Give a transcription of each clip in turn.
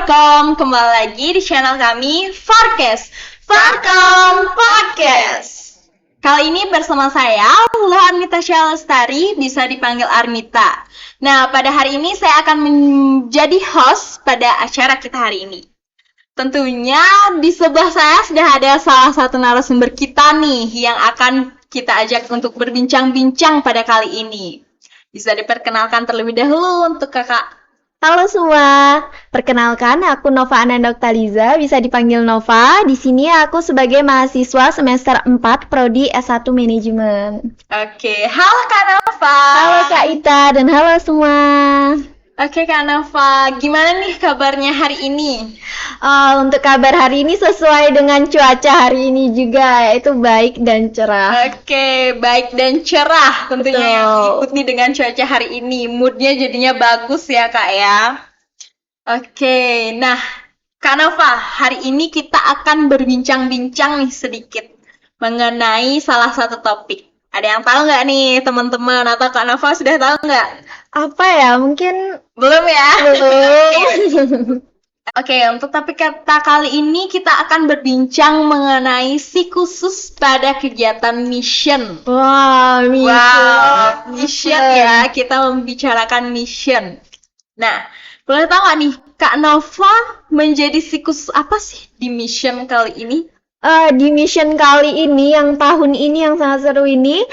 Farkom, kembali lagi di channel kami Farkes, Farkom Podcast. Kali ini bersama saya, Lula Armita Syalestari, bisa dipanggil Armita. Nah, pada hari ini saya akan menjadi host pada acara kita hari ini. Tentunya di sebelah saya sudah ada salah satu narasumber kita nih yang akan kita ajak untuk berbincang-bincang pada kali ini. Bisa diperkenalkan terlebih dahulu untuk kakak. Halo semua, perkenalkan aku Nova Anandoktaliza, bisa dipanggil Nova. Di sini aku sebagai mahasiswa semester 4 Prodi S1 Manajemen. Oke, halo Kak Nova. Halo Kak Ita dan halo semua. Oke Kak Nova, gimana nih kabarnya hari ini? Untuk kabar hari ini sesuai dengan cuaca hari ini juga, yaitu baik dan cerah. Oke, baik dan cerah tentunya Betul. yang ikuti dengan cuaca hari ini. Moodnya jadinya bagus ya Kak ya. Oke, nah Kak Nova, hari ini kita akan berbincang-bincang nih sedikit mengenai salah satu topik. Ada yang tahu nggak nih teman-teman atau Kak Nova sudah tahu nggak? Apa ya, mungkin Belum ya? belum. Oke, untuk topik kita kali ini kita akan berbincang mengenai psikosus pada kegiatan mission. Wow, Mission ya, kita membicarakan mission. Nah, boleh tahu nggak nih, Kak Nova menjadi psikosus apa sih di mission kali ini? Di mission kali ini, yang tahun ini yang sangat seru ini,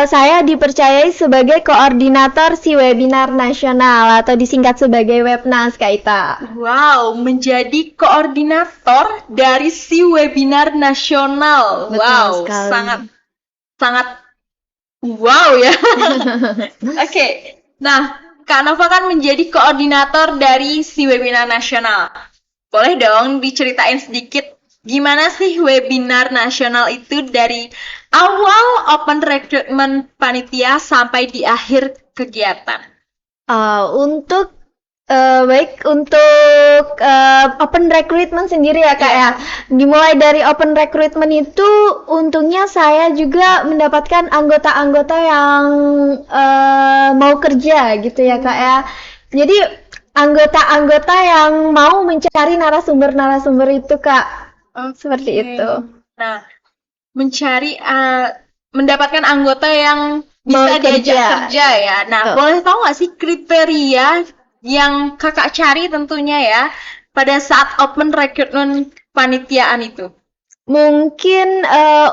saya dipercayai sebagai koordinator si webinar nasional atau disingkat sebagai Webnas, Kak Ita. Wow, menjadi koordinator dari si webinar nasional. Betul Wow, sekali. sangat wow ya. Oke, nah Kak Nova kan menjadi koordinator dari si webinar nasional. Boleh dong diceritain sedikit gimana sih webinar nasional itu dari awal open recruitment panitia sampai di akhir kegiatan? Untuk open recruitment sendiri ya Kak ya. Dimulai dari open recruitment itu untungnya saya juga mendapatkan anggota-anggota yang mau kerja gitu ya Kak ya. Jadi anggota-anggota yang mau mencari narasumber-narasumber itu Kak. Seperti itu. Nah, mendapatkan anggota yang Mau bisa diajak kerja. kerja ya. Nah, Betul. boleh tahu nggak sih kriteria yang kakak cari tentunya ya pada saat open recruitment panitiaan itu? Mungkin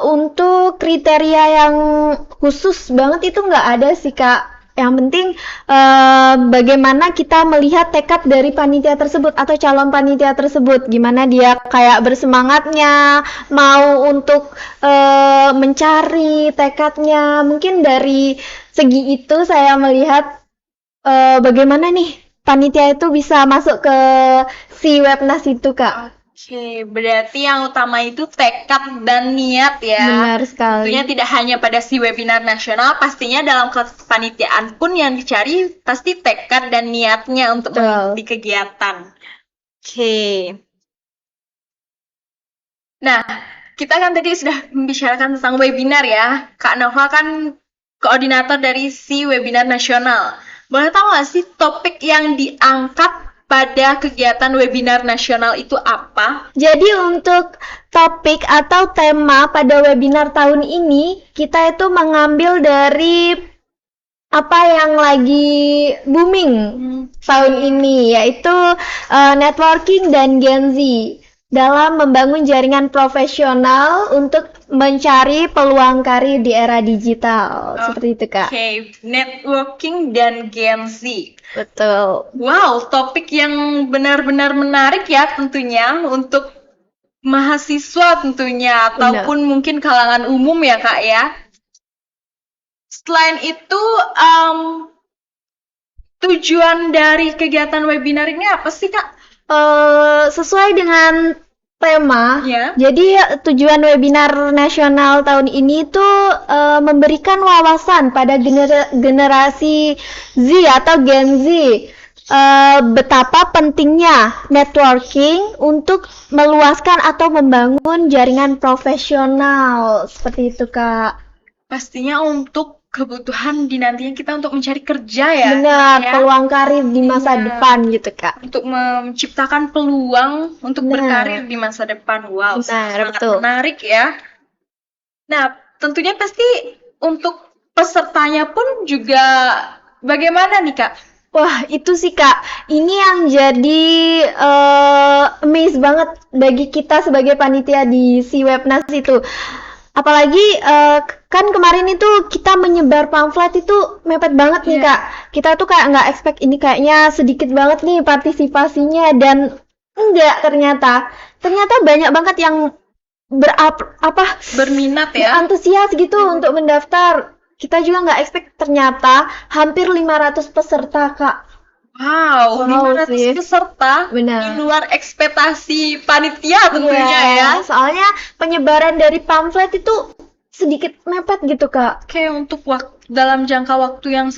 untuk kriteria yang khusus banget itu nggak ada sih Kak. Yang penting bagaimana kita melihat tekad dari panitia tersebut atau calon panitia tersebut. Gimana dia kayak bersemangatnya, mau untuk mencari tekadnya. Mungkin dari segi itu saya melihat bagaimana nih panitia itu bisa masuk ke si Webnas itu Kak. Oke, berarti yang utama itu tekad dan niat ya. Benar sekali. Tentunya tidak hanya pada si webinar nasional, pastinya dalam kepanitiaan pun yang dicari pasti tekad dan niatnya untuk Betul. mengikuti kegiatan. Oke. Nah, kita kan tadi sudah membicarakan tentang webinar ya. Kak Nova kan koordinator dari si webinar nasional. Boleh tahu nggak sih topik yang diangkat pada kegiatan webinar nasional itu apa? Jadi untuk topik atau tema pada webinar tahun ini, kita itu mengambil dari apa yang lagi booming tahun ini, yaitu networking dan Gen Z dalam membangun jaringan profesional untuk mencari peluang karir di era digital. Seperti itu Kak. Oke, networking dan Gen Z. Betul. Wow, topik yang benar-benar menarik ya tentunya untuk mahasiswa tentunya ataupun mungkin kalangan umum ya Kak ya. Selain itu, tujuan dari kegiatan webinar ini apa sih Kak? Sesuai dengan tema, Ya. jadi tujuan webinar nasional tahun ini tuh memberikan wawasan pada generasi Z atau Gen Z, betapa pentingnya networking untuk meluaskan atau membangun jaringan profesional, seperti itu Kak. Pastinya untuk kebutuhan di nantinya kita untuk mencari kerja ya. Benar, ya. peluang karir di masa Iya. depan gitu, Kak. Untuk menciptakan peluang untuk Benar. berkarir di masa depan. Wow, Benar, sangat betul. menarik ya. Nah, tentunya pasti untuk pesertanya pun juga bagaimana nih, Kak? Wah, itu sih Kak. Ini yang jadi amaze banget bagi kita sebagai panitia di si Webnas itu. Apalagi kan kemarin itu kita menyebar pamflet itu mepet banget nih Iya. Kak. Kita tuh kayak nggak expect ini kayaknya sedikit banget nih partisipasinya, dan enggak, ternyata banyak banget yang Berminat ya. antusias gitu untuk mendaftar. Kita juga nggak expect, ternyata hampir 500 peserta Kak. Wow, Wow 500 sih. peserta Benar. di luar ekspektasi panitia tentunya ya. Soalnya penyebaran dari pamflet itu sedikit mepet gitu Kak. Kayak untuk dalam jangka waktu yang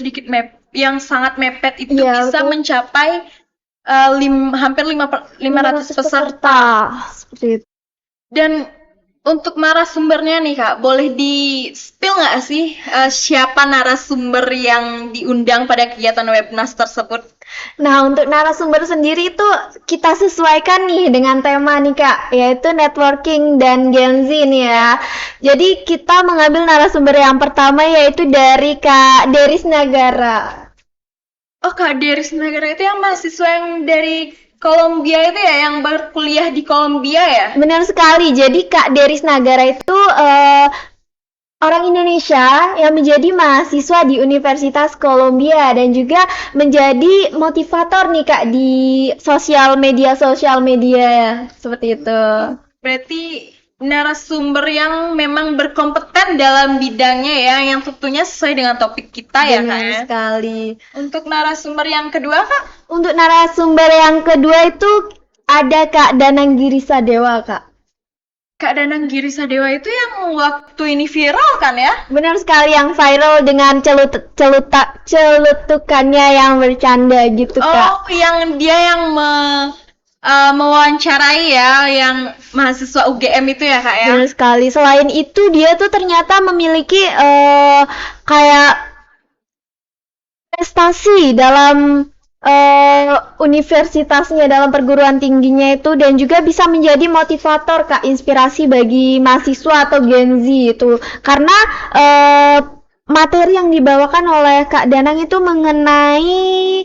yang sangat mepet itu Iya, bisa betul. mencapai hampir 500 peserta. Seperti itu. Dan untuk narasumbernya nih Kak, boleh di-spill nggak sih siapa narasumber yang diundang pada kegiatan Webnas tersebut? Nah, untuk narasumber sendiri itu kita sesuaikan nih dengan tema nih Kak, yaitu networking dan Gen Z nih ya. Jadi kita mengambil narasumber yang pertama yaitu dari Kak Deris Nagara. Oh, Kak Deris Nagara itu yang mahasiswa yang dari Kolombia itu ya, yang berkuliah di Kolombia ya? Benar sekali. Jadi Kak Deris Nagara itu orang Indonesia yang menjadi mahasiswa di Universitas Kolombia dan juga menjadi motivator nih Kak di sosial media seperti itu. Berarti narasumber yang memang berkompeten dalam bidangnya ya, yang tentunya sesuai dengan topik kita ya Kak Benar ya. sekali. Untuk narasumber yang kedua Kak? Untuk narasumber yang kedua itu ada Kak Danang Girisadewa Kak. Kak Danang Girisadewa itu yang waktu ini viral kan ya? Benar sekali, yang viral dengan celutukannya yang bercanda gitu Kak. Oh, yang dia yang mewawancarai ya, yang mahasiswa UGM itu ya Kak ya? Benar sekali. Selain itu dia tuh ternyata memiliki kayak prestasi dalam universitasnya, dalam perguruan tingginya itu, dan juga bisa menjadi motivator Kak, inspirasi bagi mahasiswa atau Gen Z itu. Karena materi yang dibawakan oleh Kak Danang itu mengenai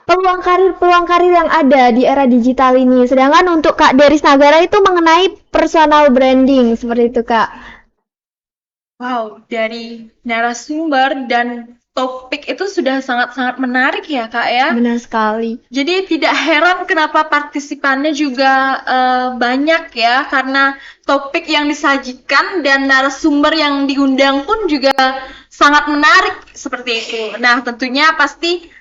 peluang karir yang ada di era digital ini. Sedangkan untuk Kak Deris Nagara itu mengenai personal branding, seperti itu Kak. Wow, dari narasumber dan topik itu sudah sangat-sangat menarik ya Kak ya. Benar sekali. Jadi tidak heran kenapa partisipannya juga banyak ya, karena topik yang disajikan dan narasumber yang diundang pun juga sangat menarik seperti itu. Nah, tentunya pasti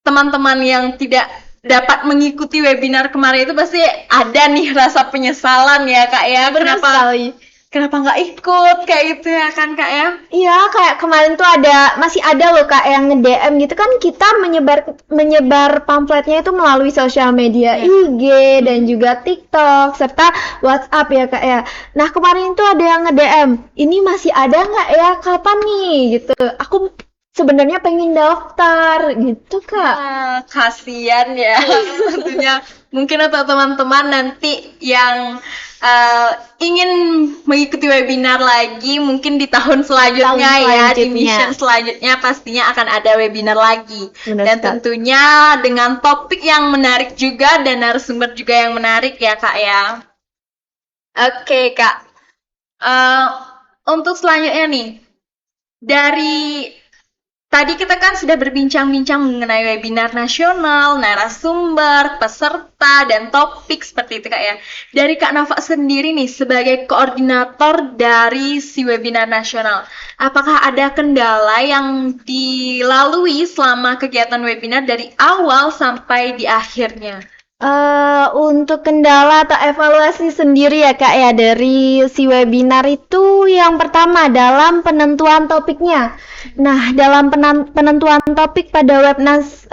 teman-teman yang tidak dapat mengikuti webinar kemarin itu pasti ada nih rasa penyesalan ya Kak ya. Benar sekali. Kenapa nggak ikut kayak gitu ya kan Kak ya? Iya, kayak kemarin tuh masih ada loh Kak yang nge-DM gitu kan, kita menyebar pamfletnya itu melalui sosial media IG dan juga TikTok serta WhatsApp ya Kak ya. Nah, kemarin tuh ada yang nge-DM, "Ini masih ada nggak ya? Kapan nih?" gitu. Aku sebenarnya pengen daftar gitu Kak. Kasian ya. Tentunya mungkin untuk teman-teman nanti yang ingin mengikuti webinar lagi mungkin di tahun selanjutnya ya, di mission selanjutnya pastinya akan ada webinar lagi. Benar dan sekali. tentunya dengan topik yang menarik juga dan narasumber juga yang menarik ya Kak ya. Oke Kak, untuk selanjutnya nih, dari tadi kita kan sudah berbincang-bincang mengenai webinar nasional, narasumber, peserta, dan topik seperti itu Kak ya. Dari Kak Nafa sendiri nih sebagai koordinator dari si webinar nasional, apakah ada kendala yang dilalui selama kegiatan webinar dari awal sampai di akhirnya? Untuk kendala atau evaluasi sendiri ya Kak ya dari si webinar itu, yang pertama dalam penentuan topiknya. Nah, dalam penentuan topik pada Webnas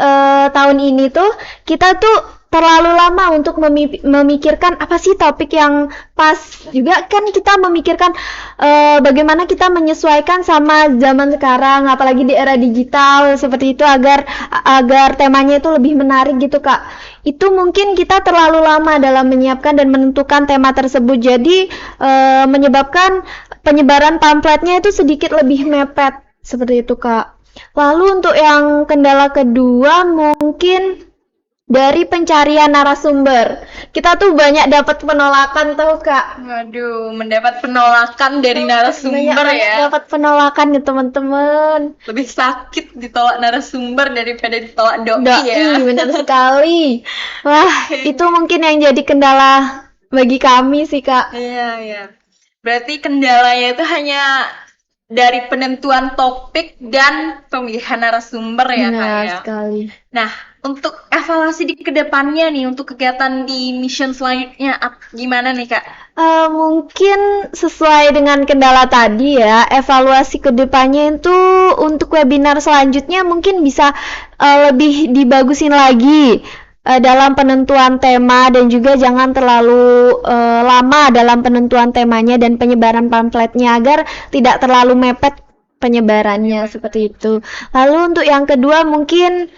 tahun ini tuh kita tuh terlalu lama untuk memikirkan apa sih topik yang pas. Juga kan kita memikirkan bagaimana kita menyesuaikan sama zaman sekarang, apalagi di era digital seperti itu, agar temanya itu lebih menarik gitu Kak. Itu mungkin kita terlalu lama dalam menyiapkan dan menentukan tema tersebut, jadi menyebabkan penyebaran pamfletnya itu sedikit lebih mepet seperti itu Kak. Lalu untuk yang kendala kedua mungkin dari pencarian narasumber. Kita tuh banyak dapat penolakan tuh Kak. Waduh, mendapat penolakan dari narasumber ya. Dapat penolakan ya teman-teman. Lebih sakit ditolak narasumber daripada ditolak doi ya. Benar sekali. Wah, itu mungkin yang jadi kendala bagi kami sih Kak. Iya. Berarti kendalanya itu hanya dari penentuan topik dan pemilihan narasumber ya Kak ya. Benar sekali. Nah, untuk evaluasi di kedepannya nih, untuk kegiatan di mission selanjutnya gimana nih Kak? Mungkin sesuai dengan kendala tadi ya, evaluasi kedepannya itu untuk webinar selanjutnya mungkin bisa lebih dibagusin lagi dalam penentuan tema, dan juga jangan terlalu lama dalam penentuan temanya dan penyebaran pamfletnya agar tidak terlalu mepet penyebarannya seperti itu. Lalu untuk yang kedua mungkin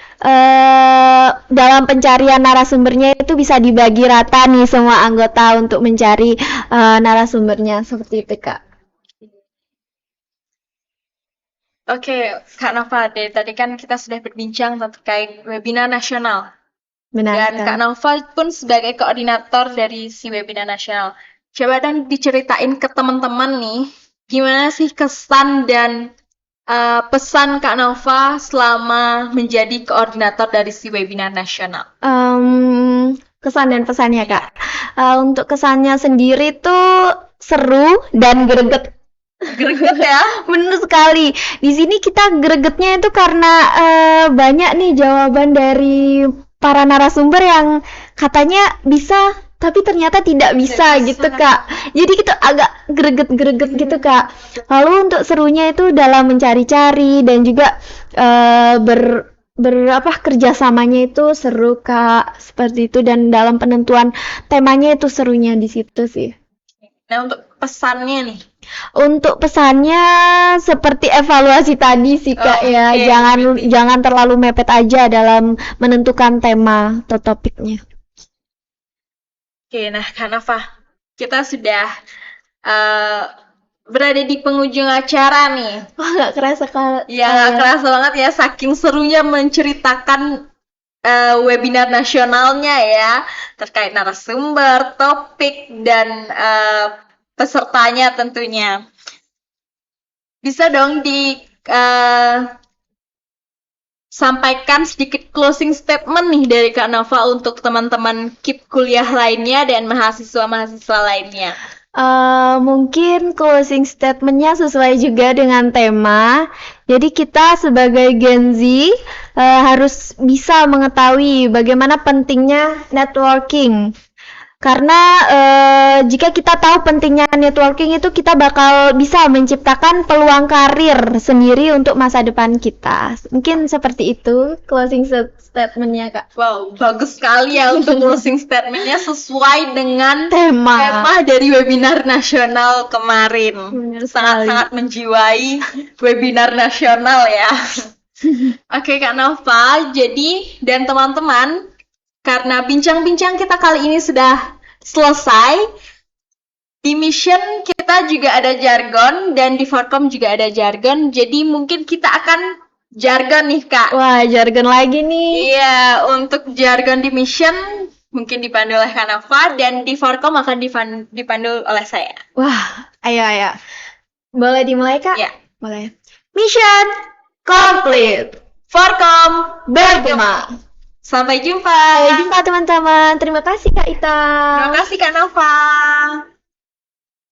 dalam pencarian narasumbernya itu bisa dibagi rata nih semua anggota untuk mencari narasumbernya seperti itu Kak. Oke, Kak Nova, dari tadi kan kita sudah berbincang terkait webinar nasional. Benar. Dan Kak Nova pun sebagai koordinator dari si webinar nasional. Coba dong diceritain ke teman-teman nih, gimana sih kesan dan pesan Kak Nova selama menjadi koordinator dari si webinar nasional? Kesan dan pesannya Kak. Untuk kesannya sendiri tuh seru dan greget. Greget ya? Benar sekali. Di sini kita gregetnya itu karena banyak nih jawaban dari para narasumber yang katanya bisa tapi ternyata tidak bisa gitu Kak. Jadi kita agak greget-greget gitu Kak. Lalu untuk serunya itu dalam mencari-cari dan juga kerjasamanya itu seru Kak, seperti itu, dan dalam penentuan temanya itu serunya di situ sih. Nah, untuk pesannya nih? Untuk pesannya seperti evaluasi tadi sih Kak ya. Jangan terlalu mepet aja dalam menentukan tema atau topiknya. Oke, nah Kak Nova, kita sudah berada di penghujung acara nih. Wah, nggak kerasa Kak. Ya, nggak kerasa banget ya, saking serunya menceritakan webinar nasionalnya ya, terkait narasumber, topik, dan pesertanya tentunya. Bisa dong sampaikan sedikit closing statement nih dari Kak Nova untuk teman-teman KIP kuliah lainnya dan mahasiswa-mahasiswa lainnya. Mungkin closing statementnya sesuai juga dengan tema. Jadi kita sebagai Gen Z harus bisa mengetahui bagaimana pentingnya networking. Karena jika kita tahu pentingnya networking itu, kita bakal bisa menciptakan peluang karir sendiri untuk masa depan kita. Mungkin seperti itu closing statementnya Kak. Wow, bagus sekali ya untuk closing statementnya, sesuai dengan tema dari webinar nasional kemarin. Sangat-sangat menjiwai webinar nasional ya. Oke Kak Nova, jadi dan teman-teman, karena bincang-bincang kita kali ini sudah selesai, di mission kita juga ada jargon dan di Forkom juga ada jargon, jadi mungkin kita akan jargon nih Kak. Wah, jargon lagi nih. Iya, untuk jargon di mission mungkin dipandu oleh Kak Nova dan di Forkom akan dipandu oleh saya. Wah, ayo. Boleh dimulai Kak? Ya. Boleh. Mission complete. Forkom bergema. Sampai jumpa. Sampai jumpa teman-teman. Terima kasih Kak Ita. Terima kasih Kak Nova.